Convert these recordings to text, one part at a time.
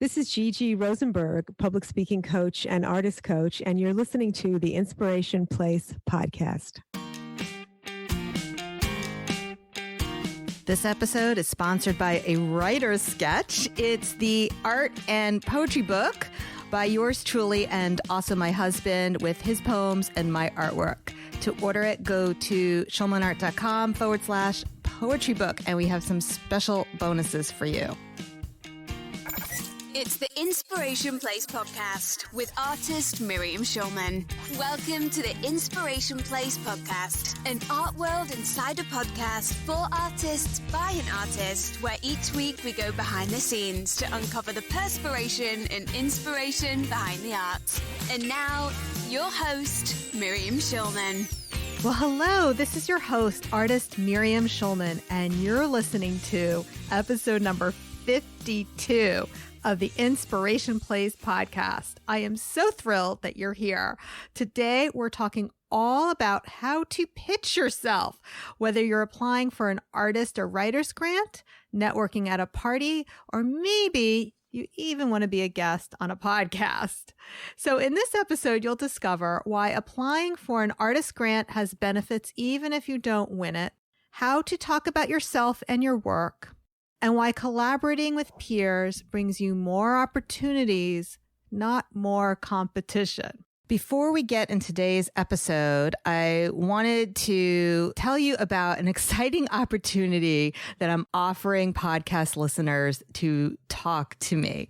This is Gigi Rosenberg, public speaking coach and artist coach, and you're listening to the Inspiration Place podcast. This episode is sponsored by a writer's sketch. It's the art and poetry book by yours truly and also my husband with his poems and my artwork. To order it, go to schulmanart.com/poetry book, and we have some special bonuses for you. It's the Inspiration Place podcast with artist Miriam Schulman. Welcome to the Inspiration Place podcast, an art world insider podcast for artists by an artist, where each week we go behind the scenes to uncover the perspiration and inspiration behind the art. And now, your host, Miriam Schulman. Well, hello, this is your host, artist Miriam Schulman, and you're listening to episode number 52 of the Inspiration Place podcast. I am so thrilled that you're here. Today, we're talking all about how to pitch yourself, whether you're applying for an artist or writer's grant, networking at a party, or maybe you even want to be a guest on a podcast. So in this episode, you'll discover why applying for an artist grant has benefits even if you don't win it, how to talk about yourself and your work, and why collaborating with peers brings you more opportunities, not more competition. Before we get in today's episode, I wanted to tell you about an exciting opportunity that I'm offering podcast listeners to talk to me.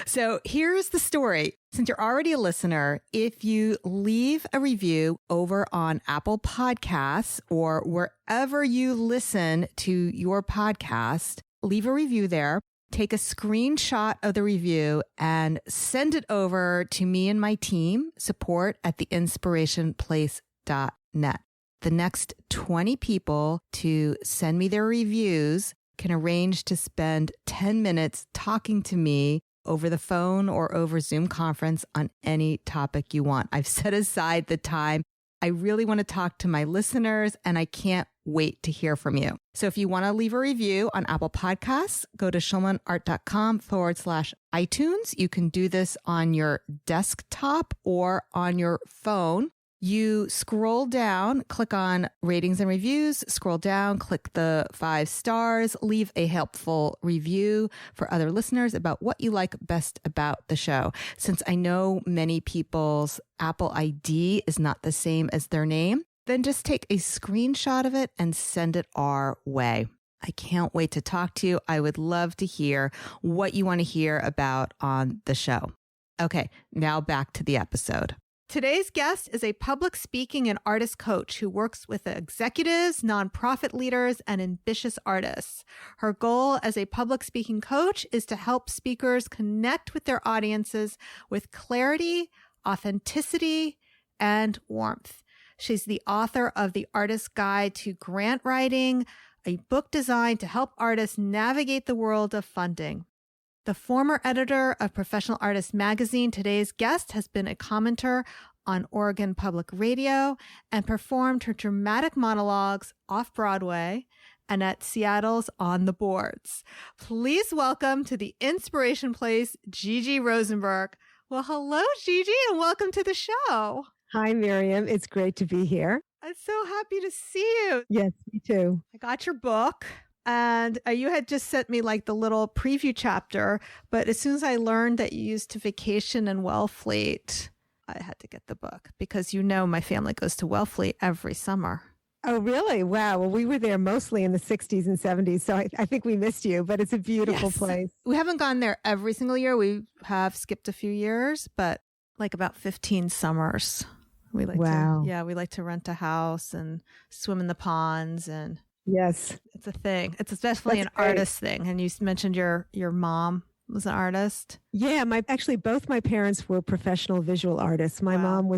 So here's the story. Since you're already a listener, if you leave a review over on Apple Podcasts or wherever you listen to your podcast, leave a review there. Take a screenshot of the review and send it over to me and my team, support@theinspirationplace.net. The next 20 people to send me their reviews can arrange to spend 10 minutes talking to me over the phone or over Zoom conference on any topic you want. I've set aside the time. I really want to talk to my listeners, and I can't wait to hear from you. So if you want to leave a review on Apple Podcasts, go to schulmanart.com/iTunes. You can do this on your desktop or on your phone. You scroll down, click on ratings and reviews, scroll down, click the 5 stars, leave a helpful review for other listeners about what you like best about the show. Since I know many people's Apple ID is not the same as their name, then just take a screenshot of it and send it our way. I can't wait to talk to you. I would love to hear what you want to hear about on the show. Okay, now back to the episode. Today's guest is a public speaking and artist coach who works with executives, nonprofit leaders, and ambitious artists. Her goal as a public speaking coach is to help speakers connect with their audiences with clarity, authenticity, and warmth. She's the author of The Artist's Guide to Grant Writing, a book designed to help artists navigate the world of funding. The former editor of Professional Artist magazine, today's guest has been a commenter on Oregon Public Radio and performed her dramatic monologues off-Broadway and at Seattle's On the Boards. Please welcome to the Inspiration Place, Gigi Rosenberg. Well, hello, Gigi, and welcome to the show. Hi, Miriam. It's great to be here. I'm so happy to see you. Yes, me too. I got your book. And you had just sent me like the little preview chapter, but as soon as I learned that you used to vacation in Wellfleet, I had to get the book because my family goes to Wellfleet every summer. Oh, really? Wow. Well, we were there mostly in the 60s and 70s, so I think we missed you, but it's a beautiful place. We haven't gone there every single year. We have skipped a few years, but like about 15 summers. We like we like to rent a house and swim in the ponds and yes, it's a thing. It's definitely an artist thing. And you mentioned your mom was an artist. Yeah, both my parents were professional visual artists. My mom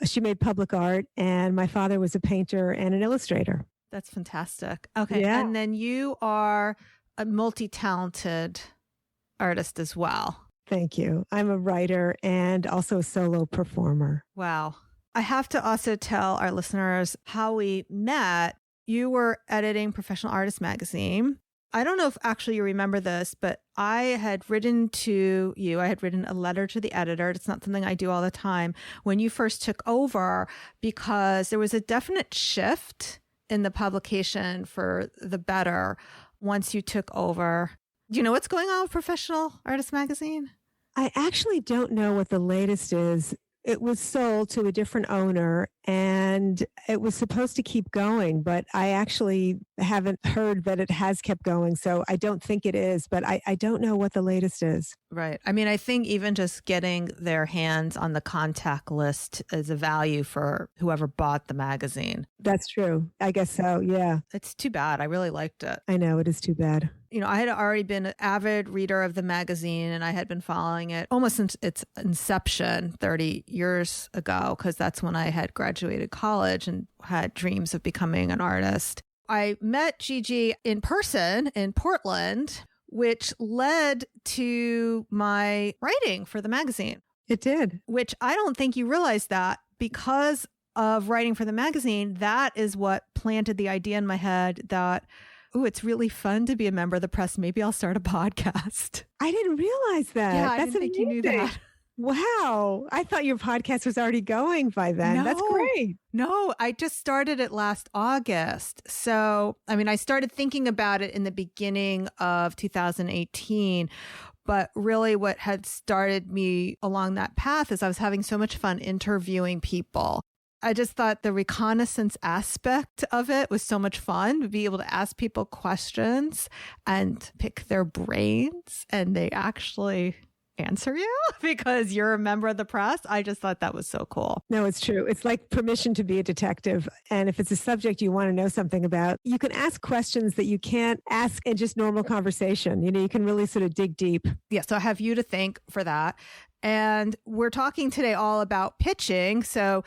she made public art, and my father was a painter and an illustrator. That's fantastic. Okay. Yeah. And then you are a multi-talented artist as well. Thank you. I'm a writer and also a solo performer. Wow. I have to also tell our listeners how we met. You were editing Professional Artist magazine. I don't know if actually you remember this, but I had written to you, I had written a letter to the editor. It's not something I do all the time when you first took over, because there was a definite shift in the publication for the better once you took over. Do you know what's going on with Professional Artist Magazine? I actually don't know what the latest is. It was sold to a different owner and it was supposed to keep going, but I actually haven't heard that it has kept going. So I don't think it is, but I don't know what the latest is. Right. I mean, I think even just getting their hands on the contact list is a value for whoever bought the magazine. That's true. I guess so. Yeah. It's too bad. I really liked it. I know it is too bad. You know, I had already been an avid reader of the magazine and I had been following it almost since its inception 30 years ago, because that's when I had graduated college and had dreams of becoming an artist. I met Gigi in person in Portland, which led to my writing for the magazine. It did. Which I don't think you realize that because of writing for the magazine, that is what planted the idea in my head that, oh, it's really fun to be a member of the press. Maybe I'll start a podcast. I didn't realize that. Yeah, That's I didn't think you knew that. Wow. I thought your podcast was already going by then. No, that's great. No, I just started it last August. So, I mean, I started thinking about it in the beginning of 2018. But really what had started me along that path is I was having so much fun interviewing people. I just thought the reconnaissance aspect of it was so much fun to be able to ask people questions and pick their brains and they actually answer you because you're a member of the press. I just thought that was so cool. No, it's true. It's like permission to be a detective. And if it's a subject you want to know something about, you can ask questions that you can't ask in just normal conversation. You know, you can really sort of dig deep. Yeah. So I have you to thank for that. And we're talking today all about pitching. So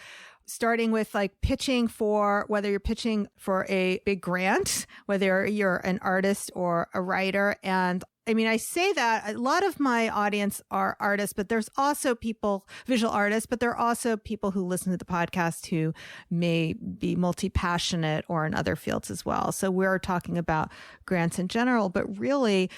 starting with like pitching for whether you're pitching for a big grant, whether you're an artist or a writer. And I mean, I say that a lot of my audience are artists, but there's also people, visual artists, but there are also people who listen to the podcast who may be multi-passionate or in other fields as well. So we're talking about grants in general, but really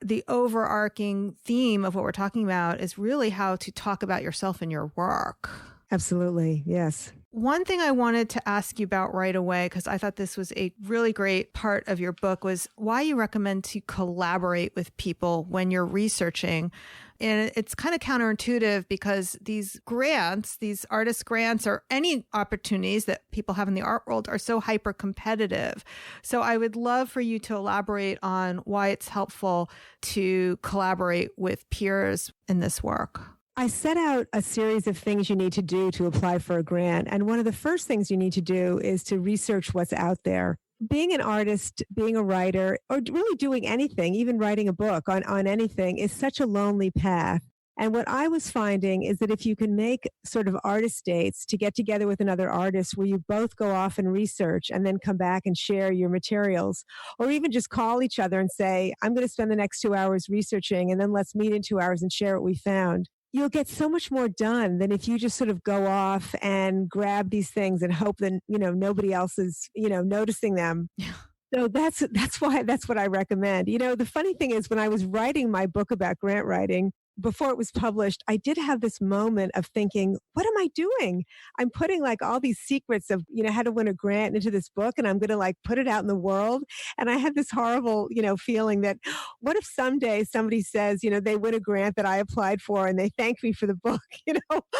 the overarching theme of what we're talking about is really how to talk about yourself and your work. Absolutely. Yes. One thing I wanted to ask you about right away, because I thought this was a really great part of your book, was why you recommend to collaborate with people when you're researching. And it's kind of counterintuitive because these grants, these artist grants or any opportunities that people have in the art world are so hyper competitive. So I would love for you to elaborate on why it's helpful to collaborate with peers in this work. I set out a series of things you need to do to apply for a grant. And one of the first things you need to do is to research what's out there. Being an artist, being a writer, or really doing anything, even writing a book on anything is such a lonely path. And what I was finding is that if you can make sort of artist dates to get together with another artist where you both go off and research and then come back and share your materials, or even just call each other and say, I'm going to spend the next 2 hours researching and then let's meet in 2 hours and share what we found. You'll get so much more done than if you just sort of go off and grab these things and hope that, nobody else is, noticing them. Yeah. So that's what I recommend. The funny thing is when I was writing my book about grant writing, before it was published, I did have this moment of thinking, what am I doing? I'm putting like all these secrets of, how to win a grant into this book and I'm going to like put it out in the world. And I had this horrible, feeling that what if someday somebody says, they win a grant that I applied for and they thank me for the book,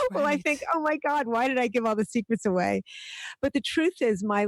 Well, I think, oh my God, why did I give all the secrets away? But the truth is my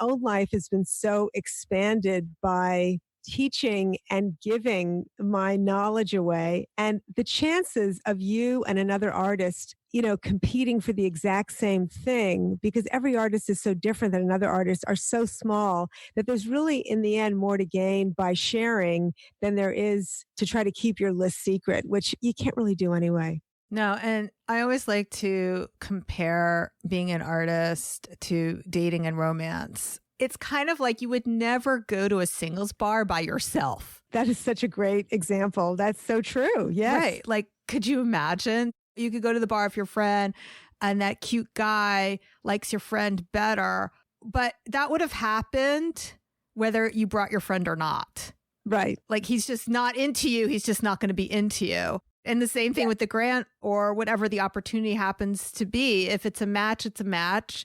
own life has been so expanded by teaching and giving my knowledge away. And the chances of you and another artist, competing for the exact same thing, because every artist is so different than another artist, are so small that there's really, in the end, more to gain by sharing than there is to try to keep your list secret, which you can't really do anyway. No, and I always like to compare being an artist to dating and romance. It's kind of like you would never go to a singles bar by yourself. That is such a great example. That's so true. Yes. Right. Like, could you imagine? You could go to the bar with your friend and that cute guy likes your friend better, but that would have happened whether you brought your friend or not. Right. Like he's just not into you. He's just not going to be into you. And the same thing with the grant or whatever the opportunity happens to be. If it's a match, it's a match.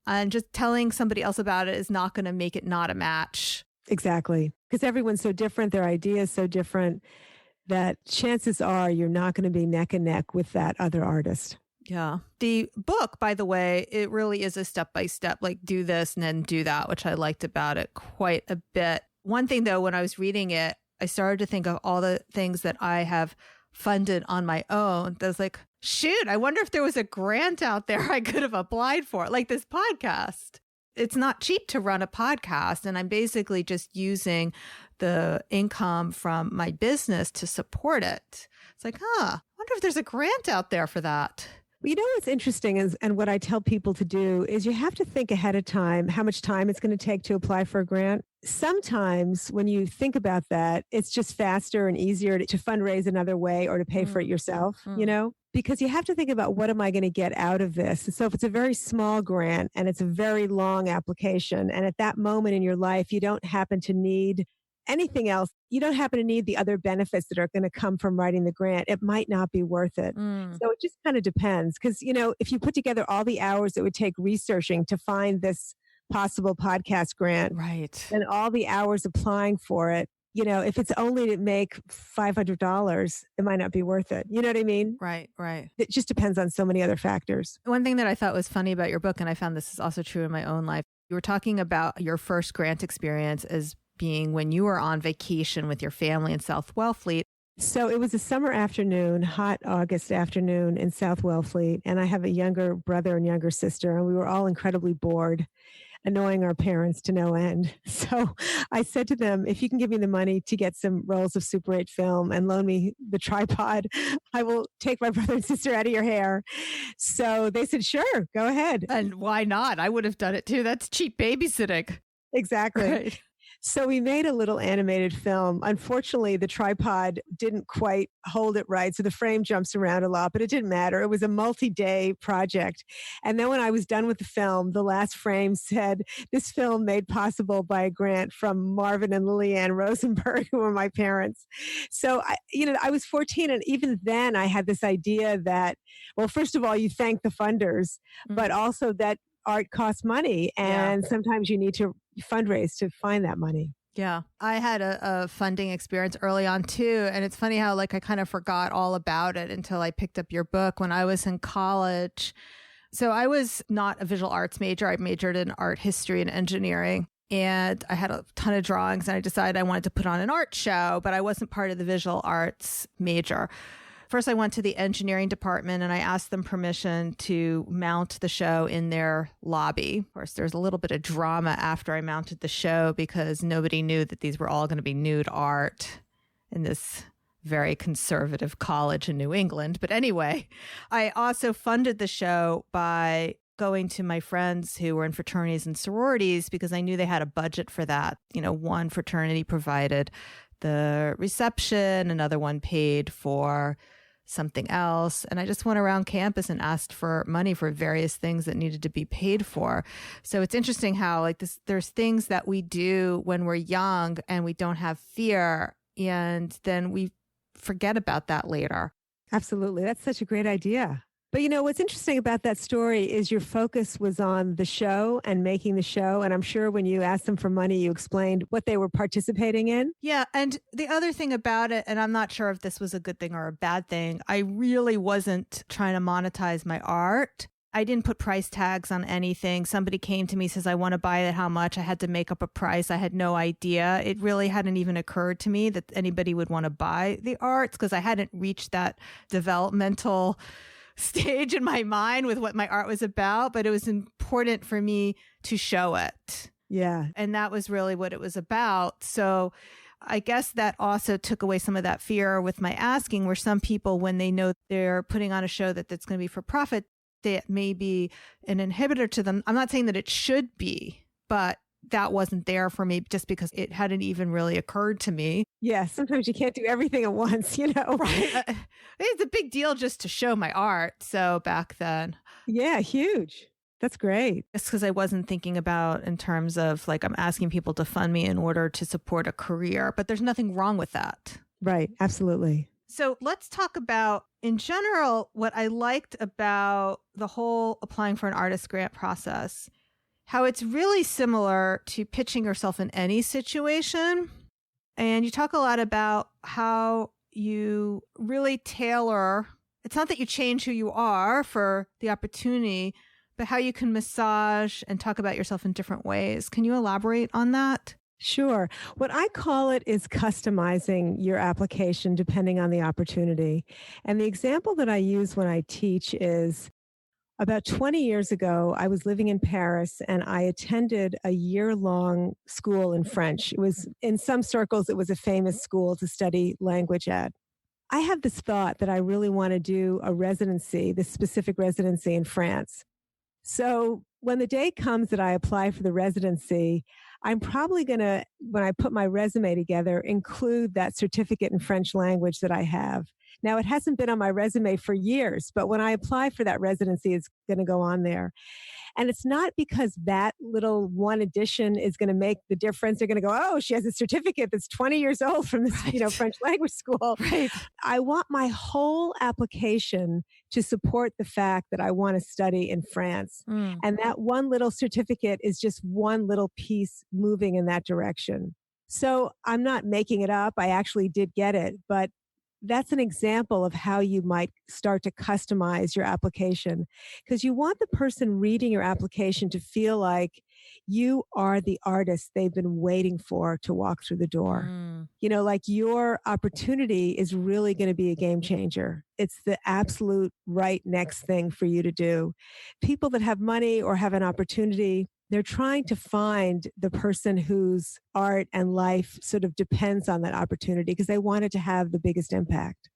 And just telling somebody else about it is not going to make it not a match. Exactly. Because everyone's so different. Their ideas so different that chances are you're not going to be neck and neck with that other artist. Yeah. The book, by the way, it really is a step-by-step, like do this and then do that, which I liked about it quite a bit. One thing, though, when I was reading it, I started to think of all the things that I have funded on my own. I was like, shoot, I wonder if there was a grant out there I could have applied for, like this podcast. It's not cheap to run a podcast. And I'm basically just using the income from my business to support it. It's like, I wonder if there's a grant out there for that. You know what's interesting is, and what I tell people to do is you have to think ahead of time how much time it's going to take to apply for a grant. Sometimes when you think about that, it's just faster and easier to fundraise another way or to pay for it yourself, you know, because you have to think about what am I going to get out of this? So if it's a very small grant and it's a very long application, and at that moment in your life, you don't happen to need anything else, you don't happen to need the other benefits that are going to come from writing the grant, it might not be worth it. So it just kind of depends. Because, you know, if you put together all the hours it would take researching to find this possible podcast grant, right, and all the hours applying for it, you know, if it's only to make $500, it might not be worth it. You know what I mean? Right. It just depends on so many other factors. One thing that I thought was funny about your book, and I found this is also true in my own life, you were talking about your first grant experience as being when you were on vacation with your family in South Wellfleet. So it was a summer afternoon, hot August afternoon in South Wellfleet. And I have a younger brother and younger sister, and we were all incredibly bored, annoying our parents to no end. So I said to them, if you can give me the money to get some rolls of Super 8 film and loan me the tripod, I will take my brother and sister out of your hair. So they said, sure, go ahead. And why not? I would have done it too. That's cheap babysitting. Exactly. Right. So we made a little animated film. Unfortunately, the tripod didn't quite hold it right. So the frame jumps around a lot, but it didn't matter. It was a multi-day project. And then when I was done with the film, the last frame said, this film made possible by a grant from Marvin and Lillian Rosenberg, who were my parents. So, I was 14. And even then I had this idea that, well, first of all, you thank the funders, but also that art costs money. And sometimes you need to fundraise to find that money. Yeah. I had a funding experience early on too. And it's funny how I kind of forgot all about it until I picked up your book when I was in college. So I was not a visual arts major. I majored in art history and engineering. And I had a ton of drawings and I decided I wanted to put on an art show, but I wasn't part of the visual arts major. First, I went to the engineering department and I asked them permission to mount the show in their lobby. Of course, there's a little bit of drama after I mounted the show because nobody knew that these were all going to be nude art in this very conservative college in New England. But anyway, I also funded the show by going to my friends who were in fraternities and sororities because I knew they had a budget for that. You know, one fraternity provided the reception, another one paid for something else. And I just went around campus and asked for money for various things that needed to be paid for. So it's interesting how there's things that we do when we're young and we don't have fear. And then we forget about that later. Absolutely. That's such a great idea. But what's interesting about that story is your focus was on the show and making the show. And I'm sure when you asked them for money, you explained what they were participating in. Yeah. And the other thing about it, and I'm not sure if this was a good thing or a bad thing, I really wasn't trying to monetize my art. I didn't put price tags on anything. Somebody came to me, says, I want to buy it. How much? I had to make up a price. I had no idea. It really hadn't even occurred to me that anybody would want to buy the arts because I hadn't reached that developmental stage in my mind with what my art was about, but it was important for me to show it. Yeah. And that was really what it was about. So I guess that also took away some of that fear with my asking, where some people, when they know they're putting on a show that's going to be for profit, that may be an inhibitor to them. I'm not saying that it should be, but that wasn't there for me just because it hadn't even really occurred to me. Yeah, sometimes you can't do everything at once, Right. It's a big deal just to show my art. So back then. Yeah, huge. That's great. It's because I wasn't thinking about in terms of like I'm asking people to fund me in order to support a career, but there's nothing wrong with that. Right. Absolutely. So let's talk about, in general, what I liked about the whole applying for an artist grant process, how it's really similar to pitching yourself in any situation. And you talk a lot about how you really tailor. It's not that you change who you are for the opportunity, but how you can massage and talk about yourself in different ways. Can you elaborate on that? Sure. What I call it is customizing your application depending on the opportunity. And the example that I use when I teach is about 20 years ago, I was living in Paris and I attended a year-long school in French. It was, in some circles, it was a famous school to study language at. I have this thought that I really want to do a residency, this specific residency in France. So when the day comes that I apply for the residency, I'm probably going to, when I put my resume together, include that certificate in French language that I have. Now, it hasn't been on my resume for years, but when I apply for that residency, it's going to go on there. And it's not because that little one addition is going to make the difference. They're going to go, oh, she has a certificate that's 20 years old from this, Right. French language school. Right. I want my whole application to support the fact that I want to study in France. And that one little certificate is just one little piece moving in that direction. So I'm not making it up. I actually did get it, but that's an example of how you might start to customize your application, because you want the person reading your application to feel like you are the artist they've been waiting for to walk through the door. Like your opportunity is really going to be a game changer. It's the absolute right next thing for you to do. People that have money or have an opportunity, they're trying to find the person whose art and life sort of depends on that opportunity because they want it to have the biggest impact.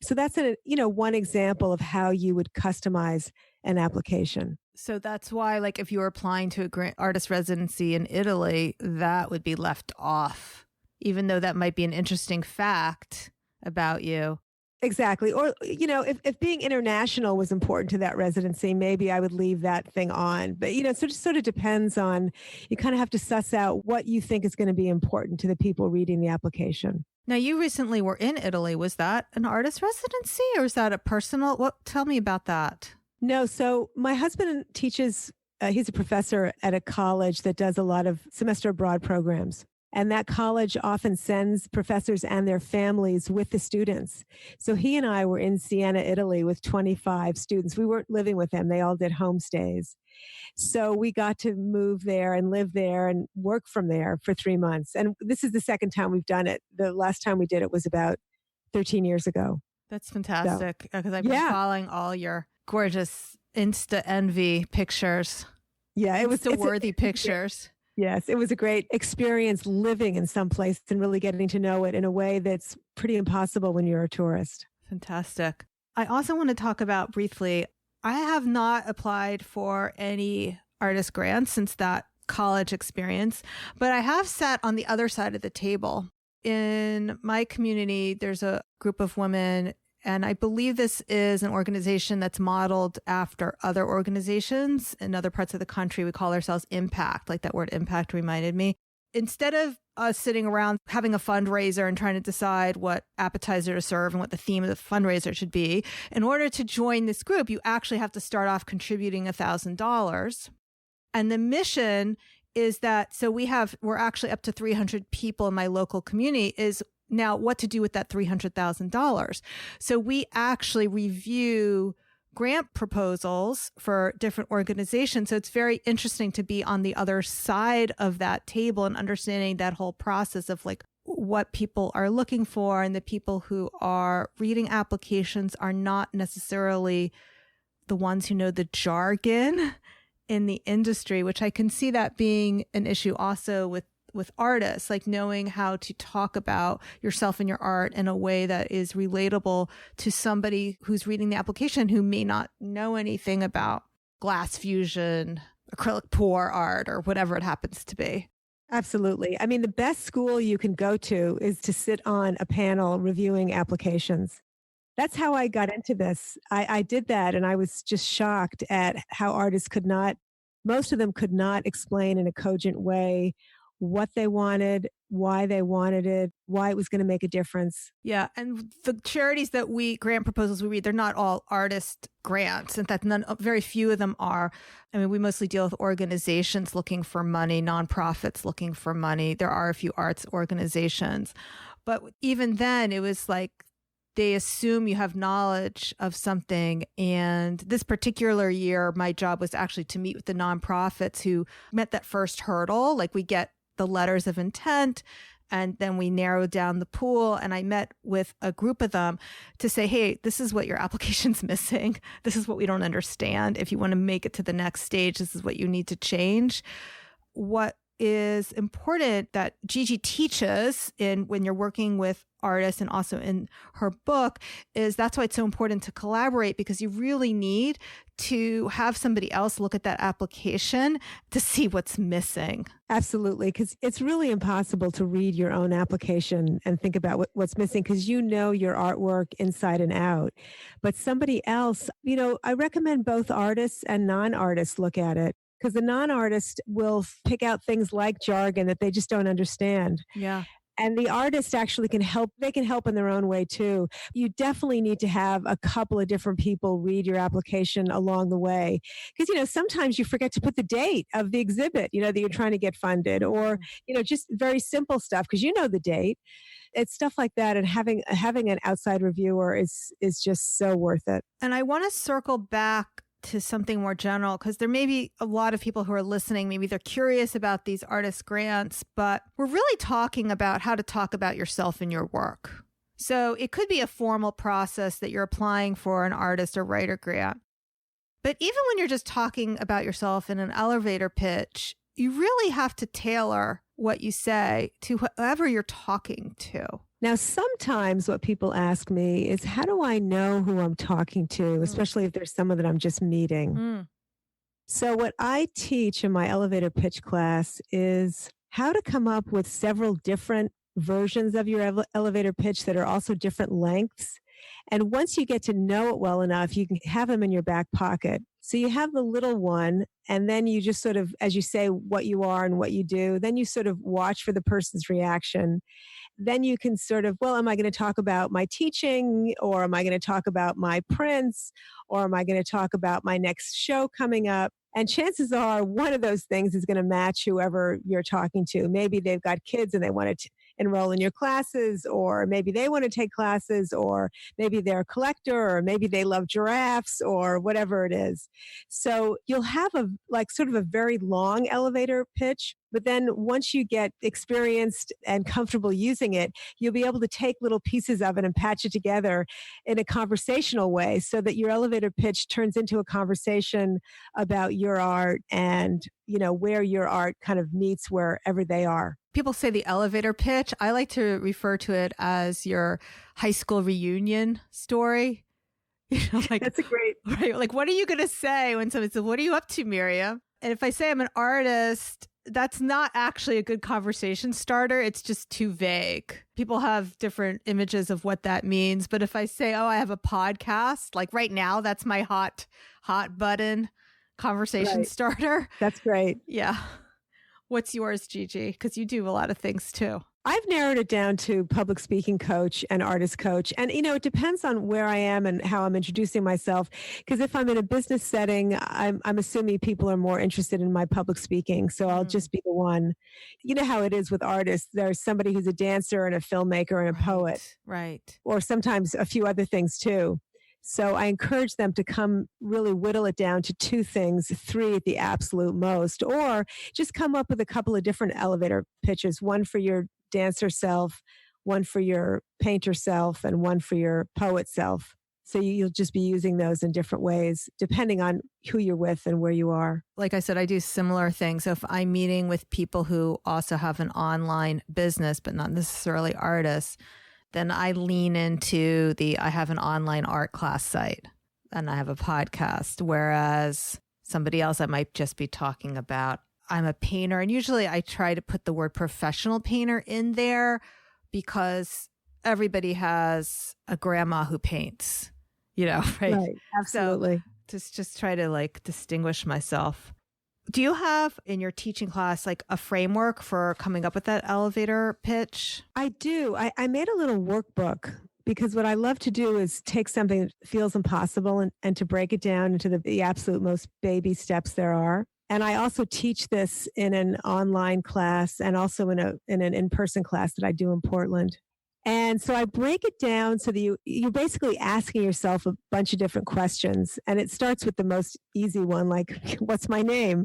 So that's one example of how you would customize an application. So that's why, like, if you were applying to a grant artist residency in Italy, that would be left off, even though that might be an interesting fact about you. Exactly. Or, if being international was important to that residency, maybe I would leave that thing on. But, so it just sort of depends on, you kind of have to suss out what you think is going to be important to the people reading the application. Now, you recently were in Italy. Was that an artist residency or is that a personal? Tell me about that. No. So my husband teaches, he's a professor at a college that does a lot of semester abroad programs. And that college often sends professors and their families with the students. So he and I were in Siena, Italy with 25 students. We weren't living with them. They all did homestays. So we got to move there and live there and work from there for 3 months. And this is the second time we've done it. The last time we did it was about 13 years ago. That's fantastic because I've been following all your gorgeous Insta envy pictures. Yeah, it was Insta-worthy pictures. Yes, it was a great experience living in some place and really getting to know it in a way that's pretty impossible when you're a tourist. Fantastic. I also want to talk about briefly, I have not applied for any artist grants since that college experience, but I have sat on the other side of the table. In my community, there's a group of women, and I believe this is an organization that's modeled after other organizations in other parts of the country. We call ourselves Impact, like that word impact reminded me. Instead of us sitting around having a fundraiser and trying to decide what appetizer to serve and what the theme of the fundraiser should be, in order to join this group, you actually have to start off contributing $1,000. And the mission is that, so we're actually up to 300 people in my local community, is now what to do with that $300,000. So we actually review grant proposals for different organizations. So it's very interesting to be on the other side of that table and understanding that whole process of like what people are looking for. And the people who are reading applications are not necessarily the ones who know the jargon in the industry, which I can see that being an issue also with artists, like knowing how to talk about yourself and your art in a way that is relatable to somebody who's reading the application who may not know anything about glass fusion, acrylic pour art, or whatever it happens to be. Absolutely. I mean, the best school you can go to is to sit on a panel reviewing applications. That's how I got into this. I did that and I was just shocked at how artists most of them could not explain in a cogent way what they wanted, why they wanted it, why it was going to make a difference. Yeah. And the charities that grant proposals we read, they're not all artist grants. In fact, very few of them are. I mean, we mostly deal with organizations looking for money, nonprofits looking for money. There are a few arts organizations. But even then, it was like, they assume you have knowledge of something. And this particular year, my job was actually to meet with the nonprofits who met that first hurdle. Like we get the letters of intent and then we narrow down the pool. And I met with a group of them to say, hey, this is what your application's missing. This is what we don't understand. If you want to make it to the next stage, this is what you need to change. What is important that Gigi teaches when you're working with artists and also in her book is that's why it's so important to collaborate, because you really need to have somebody else look at that application to see what's missing. Absolutely, because it's really impossible to read your own application and think about what's missing because you know your artwork inside and out. But somebody else, I recommend both artists and non-artists look at it. Because the non-artist will pick out things like jargon that they just don't understand. Yeah. And the artist actually can help. They can help in their own way too. You definitely need to have a couple of different people read your application along the way. Because, sometimes you forget to put the date of the exhibit, that you're trying to get funded or, just very simple stuff because the date. It's stuff like that. And having an outside reviewer is just so worth it. And I want to circle back to something more general, because there may be a lot of people who are listening. Maybe they're curious about these artist grants, but we're really talking about how to talk about yourself in your work. So it could be a formal process that you're applying for an artist or writer grant. But even when you're just talking about yourself in an elevator pitch, you really have to tailor what you say to whoever you're talking to. Now, sometimes what people ask me is, how do I know who I'm talking to, especially if there's someone that I'm just meeting? So what I teach in my elevator pitch class is how to come up with several different versions of your elevator pitch that are also different lengths. And once you get to know it well enough, you can have them in your back pocket. So you have the little one, and then you just sort of, as you say, what you are and what you do, then you sort of watch for the person's reaction. Then you can sort of, well, am I going to talk about my teaching, or am I going to talk about my prints, or am I going to talk about my next show coming up? And chances are one of those things is going to match whoever you're talking to. Maybe they've got kids and they want to enroll in your classes, or maybe they want to take classes, or maybe they're a collector, or maybe they love giraffes, or whatever it is. So you'll have sort of a very long elevator pitch. But then once you get experienced and comfortable using it, you'll be able to take little pieces of it and patch it together in a conversational way so that your elevator pitch turns into a conversation about your art and, where your art kind of meets wherever they are. People say the elevator pitch. I like to refer to it as your high school reunion story. That's a great, right? Like, what are you going to say when somebody says, "What are you up to, Miriam?" And if I say I'm an artist, that's not actually a good conversation starter. It's just too vague. People have different images of what that means. But if I say, oh, I have a podcast, like right now, that's my hot button conversation starter. That's great. Yeah. What's yours, Gigi? Because you do a lot of things too. I've narrowed it down to public speaking coach and artist coach. And, it depends on where I am and how I'm introducing myself. Because if I'm in a business setting, I'm assuming people are more interested in my public speaking. So I'll just be the one. You know how it is with artists. There's somebody who's a dancer and a filmmaker and a poet. Right. Or sometimes a few other things too. So I encourage them to come really whittle it down to 2 things, 3 at the absolute most, or just come up with a couple of different elevator pitches, one for your dancer self, one for your painter self, and one for your poet self. So you'll just be using those in different ways, depending on who you're with and where you are. Like I said, I do similar things. So if I'm meeting with people who also have an online business, but not necessarily artists, then I lean into I have an online art class site and I have a podcast. Whereas somebody else, I might just be talking about, I'm a painter. And usually I try to put the word professional painter in there because everybody has a grandma who paints, right? Right. Absolutely. So just try to like distinguish myself. Do you have in your teaching class like a framework for coming up with that elevator pitch? I do. I made a little workbook because what I love to do is take something that feels impossible and to break it down into the absolute most baby steps there are. And I also teach this in an online class and also in an in-person class that I do in Portland. And so I break it down so that you're basically asking yourself a bunch of different questions. And it starts with the most easy one, like, what's my name?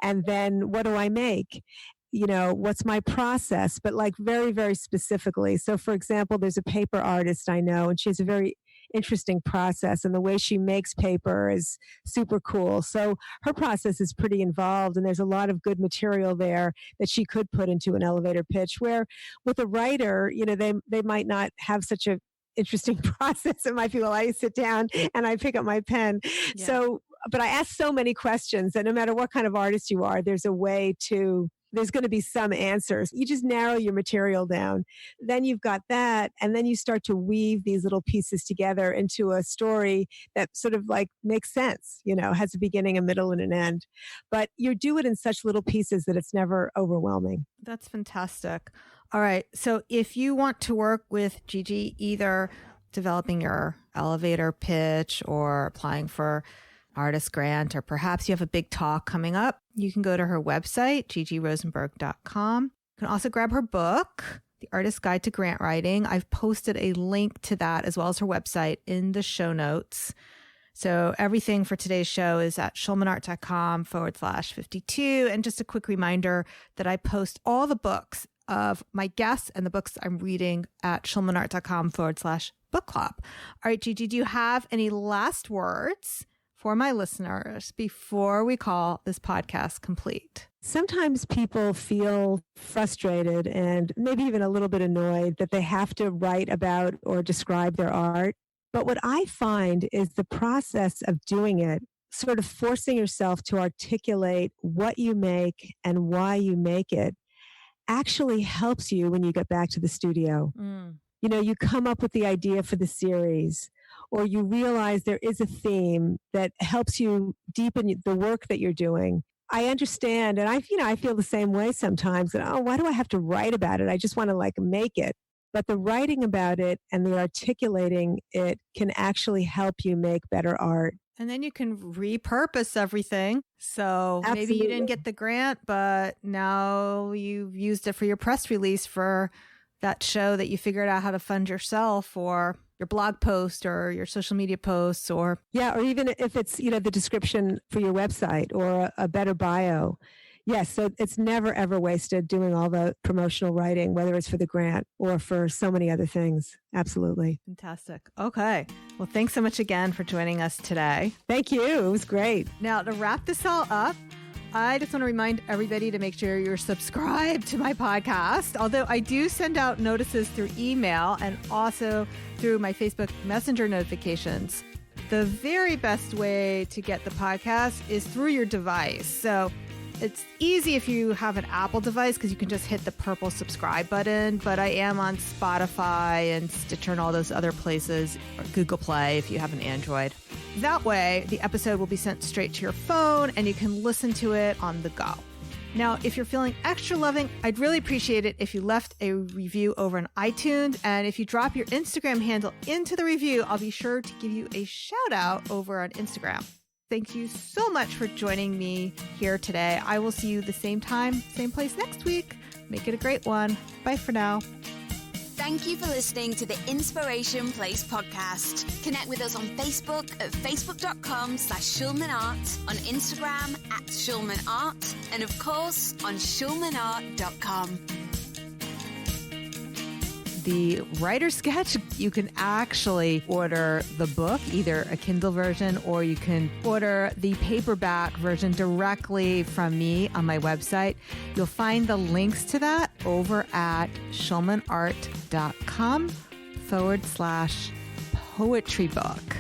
And then what do I make? What's my process? But like very, very specifically. So for example, there's a paper artist I know, and she has a very interesting process, and the way she makes paper is super cool. So her process is pretty involved, and there's a lot of good material there that she could put into an elevator pitch, where with a writer, they might not have such a interesting process. It might be, well, I sit down and I pick up my pen. Yeah. So, but I ask so many questions that no matter what kind of artist you are, there's going to be some answers. You just narrow your material down. Then you've got that. And then you start to weave these little pieces together into a story that sort of like makes sense, has a beginning, a middle, and an end. But you do it in such little pieces that it's never overwhelming. That's fantastic. All right. So if you want to work with Gigi, either developing your elevator pitch or applying for artist grant, or perhaps you have a big talk coming up, you can go to her website, gigirosenberg.com. You can also grab her book, The Artist's Guide to Grant Writing. I've posted a link to that as well as her website in the show notes. So everything for today's show is at schulmanart.com/52. And just a quick reminder that I post all the books of my guests and the books I'm reading at schulmanart.com/book club. All right, Gigi, do you have any last words for my listeners before we call this podcast complete? Sometimes people feel frustrated and maybe even a little bit annoyed that they have to write about or describe their art. But what I find is the process of doing it, sort of forcing yourself to articulate what you make and why you make it, actually helps you when you get back to the studio. You come up with the idea for the series, or you realize there is a theme that helps you deepen the work that you're doing. I understand, and I feel the same way sometimes. That, why do I have to write about it? I just want to make it. But the writing about it and the articulating it can actually help you make better art. And then you can repurpose everything. So Absolutely. Maybe you didn't get the grant, but now you've used it for your press release for that show that you figured out how to fund yourself, or your blog post or your social media posts, or even if it's, the description for your website or a better bio. Yes. So it's never, ever wasted doing all the promotional writing, whether it's for the grant or for so many other things. Absolutely. Fantastic. Okay. Well, thanks so much again for joining us today. Thank you. It was great. Now, to wrap this all up, I just want to remind everybody to make sure you're subscribed to my podcast. Although I do send out notices through email and also through my Facebook Messenger notifications. The very best way to get the podcast is through your device. So it's easy if you have an Apple device because you can just hit the purple subscribe button. But I am on Spotify and Stitcher and all those other places, or Google Play if you have an Android. That way, the episode will be sent straight to your phone and you can listen to it on the go. Now, if you're feeling extra loving, I'd really appreciate it if you left a review over on iTunes. And if you drop your Instagram handle into the review, I'll be sure to give you a shout out over on Instagram. Thank you so much for joining me here today. I will see you the same time, same place next week. Make it a great one. Bye for now. Thank you for listening to the Inspiration Place podcast. Connect with us on Facebook at facebook.com/SchulmanArt, on Instagram @SchulmanArt, and of course on schulmanart.com. The writer sketch, you can actually order the book, either a Kindle version or you can order the paperback version directly from me on my website. You'll find the links to that over at schulmanart.com/poetry book.